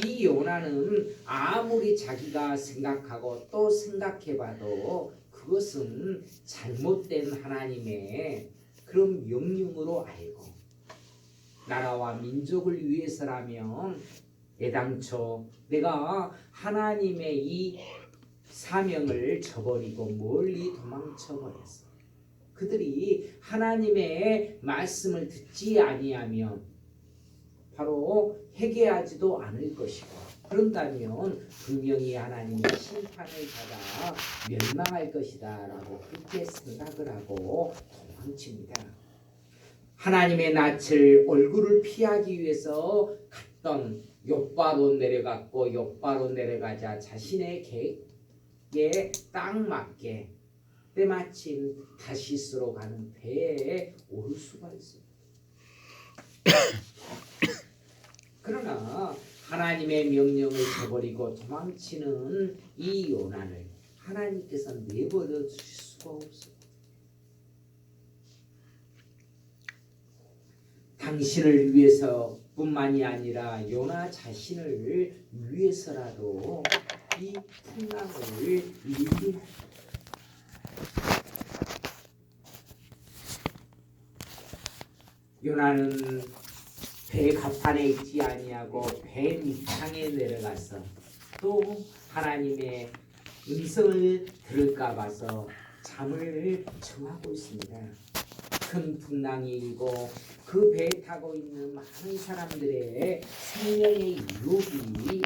이 요나는 아무리 자기가 생각하고 또 생각해봐도 그것은 잘못된 하나님의 그런 명령으로 알고 나라와 민족을 위해서라면 애당초 내가 하나님의 이 사명을 저버리고 멀리 도망쳐버렸어. 그들이 하나님의 말씀을 듣지 아니하면 바로 회개하지도 않을 것이고, 그런다면 분명히 하나님의 심판을 받아 멸망할 것이다 라고 그렇게 생각을 하고 도망칩니다. 하나님의 낯을 얼굴을 피하기 위해서 갔던 욥바로 내려갔고, 욥바로 내려가자 자신의 계획에 딱 맞게 때마침 다시스로 가는 배에 오를 수가 있습니다. 그러나 하나님의 명령을 저버리고 도망치는 이 요나를 하나님께서 내버려 주실 수가 없어요. 당신을 위해서 뿐만이 아니라 요나 자신을 위해서라도 이 풍랑을 일으키는 요나는 배 갑판에 있지 아니하고 배 밑창에 내려가서 또 하나님의 음성을 들을까 봐서 잠을 청하고 있습니다. 큰 풍랑이 일고 그 배에 타고 있는 많은 사람들의 생명의 유혹이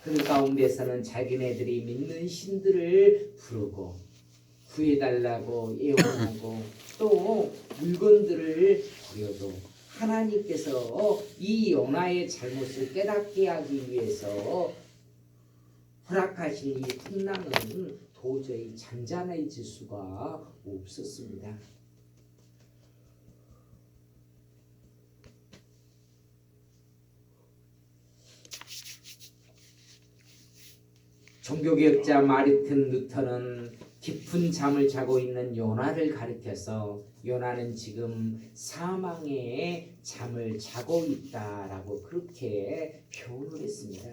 그 가운데서는 자기네들이 믿는 신들을 부르고 구해달라고 애원하고 또 물건들을 버려도 하나님께서 이 요나의 잘못을 깨닫게 하기 위해서 허락하신 이 풍랑은 도저히 잔잔해질 수가 없었습니다. 종교개혁자 마르틴 루터는 깊은 잠을 자고 있는 요나를 가리켜서 요나는 지금 사망의 잠을 자고 있다라고 그렇게 표현을 했습니다.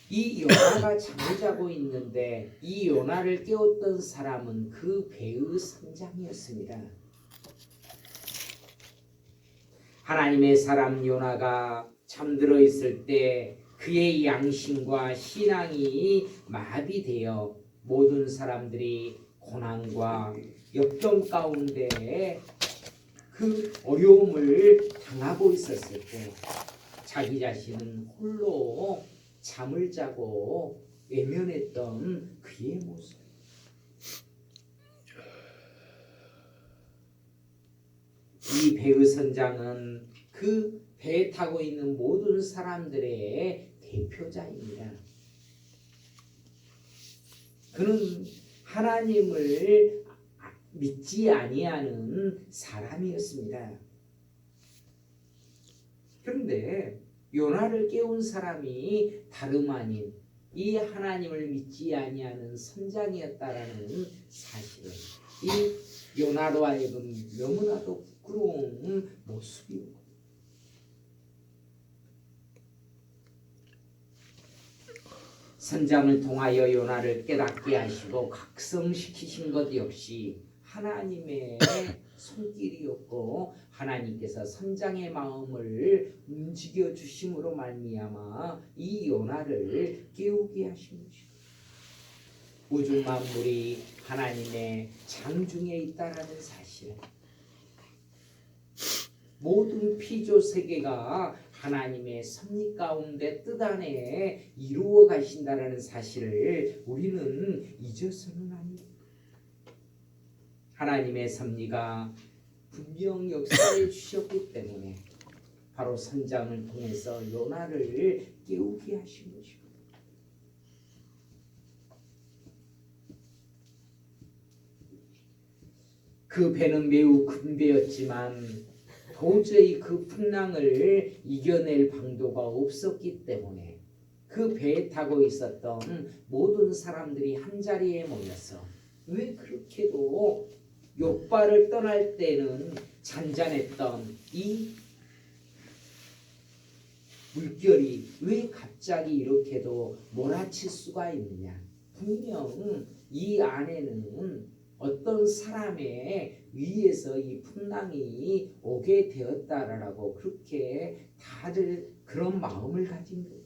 이 요나가 잠을 자고 있는데 이 요나를 깨웠던 사람은 그 배의 선장이었습니다. 하나님의 사람 요나가 잠들어 있을 때 그의 양심과 신앙이 마비되어 모든 사람들이 고난과 역경 가운데 그 어려움을 당하고 있었을 때 자기 자신은 홀로 잠을 자고 외면했던 그의 모습. 이 배의 선장은 그 배에 타고 있는 모든 사람들의 대표자입니다. 그는 하나님을 믿지 아니하는 사람이었습니다. 그런데 요나를 깨운 사람이 다름 아닌 이 하나님을 믿지 아니하는 선장이었다라는 사실은 이 요나로 하여금 너무나도 부끄러운 모습이고, 선장을 통하여 요나를 깨닫게 하시고 각성시키신 것 역시 하나님의 손길이었고 하나님께서 선장의 마음을 움직여 주심으로 말미암아 이 요나를 깨우게 하신 것이고, 우주 만물이 하나님의 장중에 있다라는 사실, 모든 피조 세계가 하나님의 섭리 가운데 뜻 안에 이루어 가신다라는 사실을 우리는 잊어서는 안 됩니다. 하나님의 섭리가 분명 역사해 주셨기 때문에 바로 선장을 통해서 요나를 깨우게 하신 것이고, 그 배는 매우 큰 배였지만 도저히 그 풍랑을 이겨낼 방도가 없었기 때문에 그 배에 타고 있었던 모든 사람들이 한자리에 모여서 왜 그렇게도 욥바를 떠날 때는 잔잔했던 이 물결이 왜 갑자기 이렇게도 몰아칠 수가 있느냐? 분명 이 안에는 어떤 사람의 위에서 이 풍랑이 오게 되었다라고 그렇게 다들 그런 마음을 가진 거예요.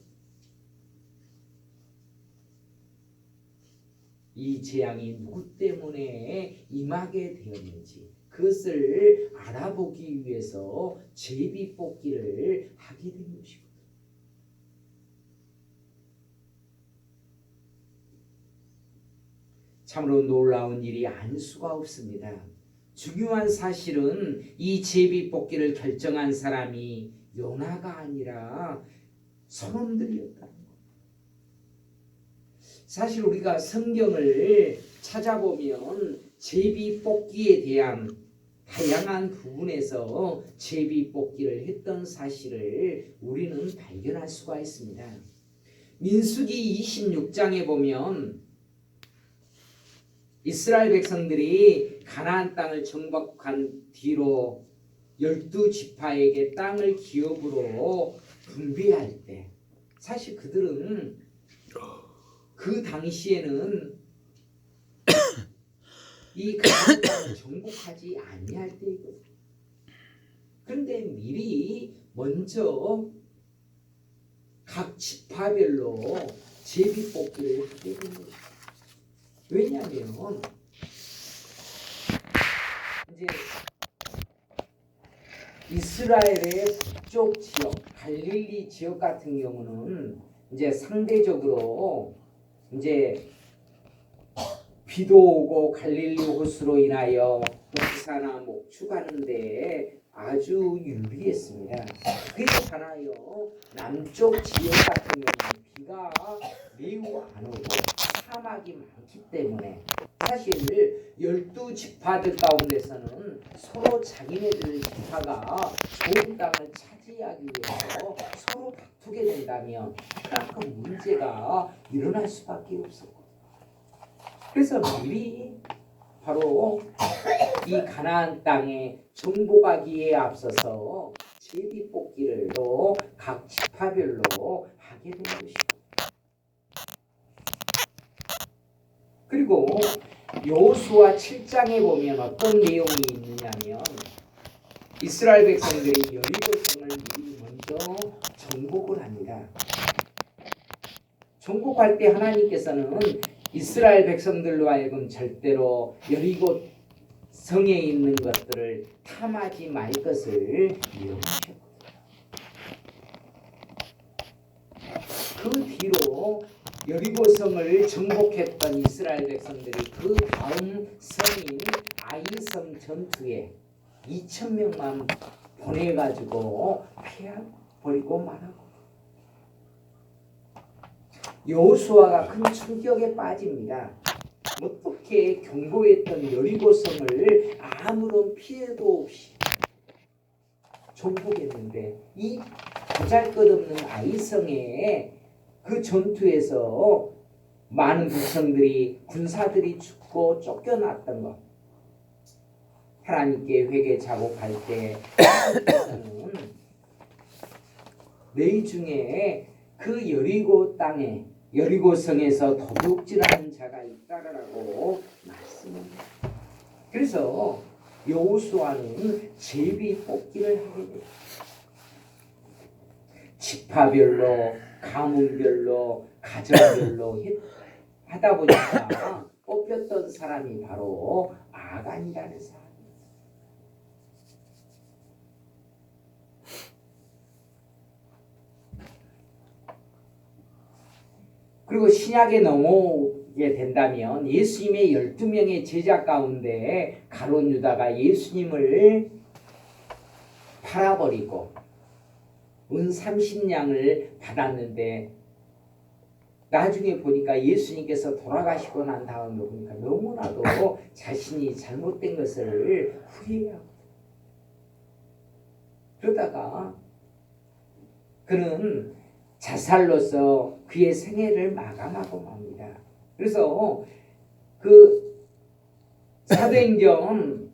이 재앙이 누구 때문에 임하게 되었는지 그것을 알아보기 위해서 제비뽑기를 하게 된 것이고, 참으로 놀라운 일이 아닐 수가 없습니다. 중요한 사실은 이 제비뽑기를 결정한 사람이 요나가 아니라 선원들이었다는 것. 사실 우리가 성경을 찾아보면 제비뽑기에 대한 다양한 부분에서 제비뽑기를 했던 사실을 우리는 발견할 수가 있습니다. 민수기 26장에 보면 이스라엘 백성들이 가나안 땅을 정복한 뒤로 12지파에게 땅을 기업으로 분배할 때, 사실 그들은 그 당시에는 이 가나안 땅을 정복하지 아니할 때이거든요. 그런데 미리 먼저 각 지파별로 제비뽑기를 하게 된 것입니다. 왜냐하면 이제 이스라엘의 북쪽 지역, 갈릴리 지역 같은 경우는 이제 상대적으로 이제 비도 오고 갈릴리 호수로 인하여 목사나 목축 가는데 아주 유리했습니다. 그래서 반하여 남쪽 지역 같은 경우는 비가 매우 안 오고 사막이 많기 때문에 사실 12지파들 가운데서는 서로 자기네들 지파가 좋은 땅을 차지하기 위해서 서로 다투게 된다면 그만큼 문제가 일어날 수밖에 없었고, 그래서 미리 바로 이 가나안 땅에 정복하기에 앞서서 제비뽑기를 또 각 지파별로 하게 된 것입니다. 그리고 여호수아 7장에 보면 어떤 내용이 있느냐면 이스라엘 백성들이 여리고성을 미리 먼저 정복을 합니다. 정복할 때 하나님께서는 이스라엘 백성들로 하여금 절대로 여리고 성에 있는 것들을 탐하지 말 것을 명하셨거든요. 그 뒤로 여리고성을 정복했던 이스라엘 백성들이 그 다음 성인 아이성 전투에 2,000명만 보내가지고 패버리고 말하고, 여호수아가 큰 충격에 빠집니다. 어떻게 견고했던 여리고성을 아무런 피해도 없이 정복했는데 이 보잘것없는 아이성의 그 전투에서 많은 백성들이 군사들이 죽고 쫓겨났던 것, 하나님께 회개 자복할 때 하나님께서는 너희 중에 그 여리고 땅에 여리고성에서 도둑질하는 자가 있다라고 말씀합니다. 그래서 여호수아는 제비뽑기를 하게 돼요. 지파별로, 가문별로, 가정별로 하다 보니까 뽑혔던 사람이 바로 아간이라는 사람입니다. 그리고 신약에 넘어오게 된다면 예수님의 12명의 제자 가운데 가룟 유다가 예수님을 팔아버리고 은 30냥을 받았는데 나중에 보니까 예수님께서 돌아가시고 난 다음에 보니까 너무나도 자신이 잘못된 것을 후회하고, 그러다가 그는 자살로서 그의 생애를 마감하고 맙니다. 그래서 그 사도행전